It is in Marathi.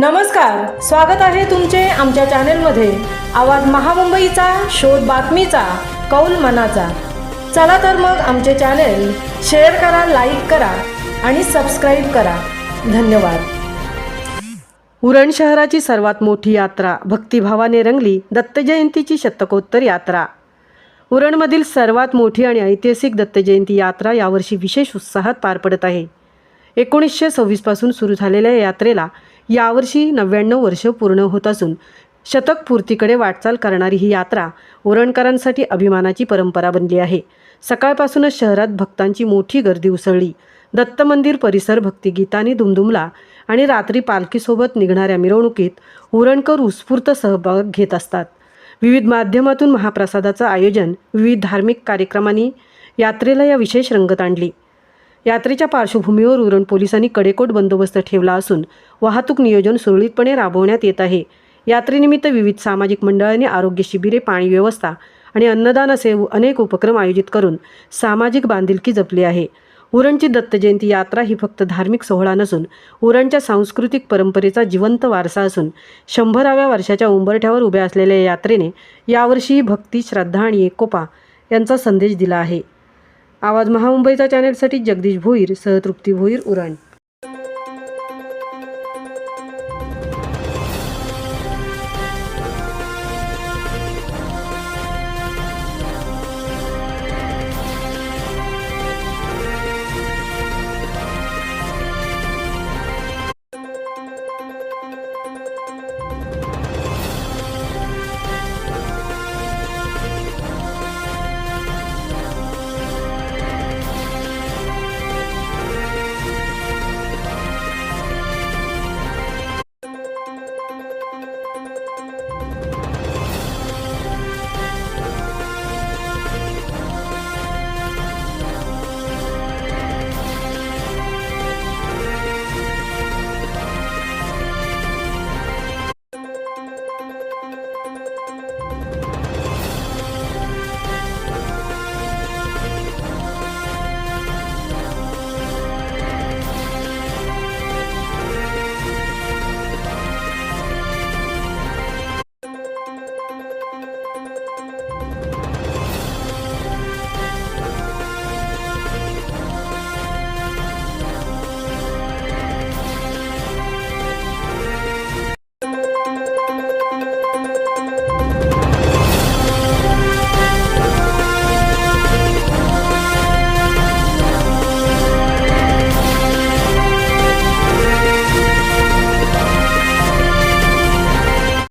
नमस्कार, स्वागत आहे तुमचे आमच्या चॅनेलमध्ये। आवाज महामुंबईचा, शोध बातमीचा, कौल मनाचा। चला तर मग आमचे चॅनेल शेअर करा, लाईक करा आणि सबस्क्राईब करा। धन्यवाद। उरण शहराची सर्वात मोठी यात्रा भक्तिभावाने रंगली दत्त जयंतीची शतकोत्तर यात्रा। उरणमधील सर्वात मोठी आणि ऐतिहासिक दत्त जयंती यात्रा यावर्षी विशेष उत्साहात पार पडत आहे। 1926 पासून सुरू झालेल्या यात्रेला यावर्षी 99 वर्ष पूर्ण होत असून शतक पूर्तीकडे वाटचाल करणारी ही यात्रा उरणकरांसाठी अभिमानाची परंपरा बनली आहे। सकाळपासूनच शहरात भक्तांची मोठी गर्दी उसळली। दत्त मंदिर परिसर भक्तिगीतांनी दुमदुमला आणि रात्री पालखीसोबत निघणाऱ्या मिरवणुकीत उरणकर उत्स्फूर्त सहभाग घेत असतात। विविध माध्यमातून महाप्रसादाचं आयोजन, विविध धार्मिक कार्यक्रमांनी यात्रेला या विशेष रंगत आणली। यात्रेच्या पार्श्वभूमीवर उरण पोलिसांनी कडेकोट बंदोबस्त ठेवला असून वाहतूक नियोजन सुरळीतपणे राबवण्यात येत आहे। यात्रेनिमित्त विविध सामाजिक मंडळांनी आरोग्य शिबिरे, पाणी व्यवस्था आणि अन्नदान असे अनेक उपक्रम आयोजित करून सामाजिक बांधिलकी जपली आहे। उरणची दत्त जयंती यात्रा ही फक्त धार्मिक सोहळा नसून उरणच्या सांस्कृतिक परंपरेचा जिवंत वारसा असून 100व्या वर्षाच्या उंबरठ्यावर उभ्या असलेल्या यात्रेने यावर्षी भक्ती, श्रद्धा आणि एकोपा यांचा संदेश दिला आहे। आवाज महामुंबईचा चॅनेलसाठी जगदीश भोईर सह तृप्ती भोईर, उरण।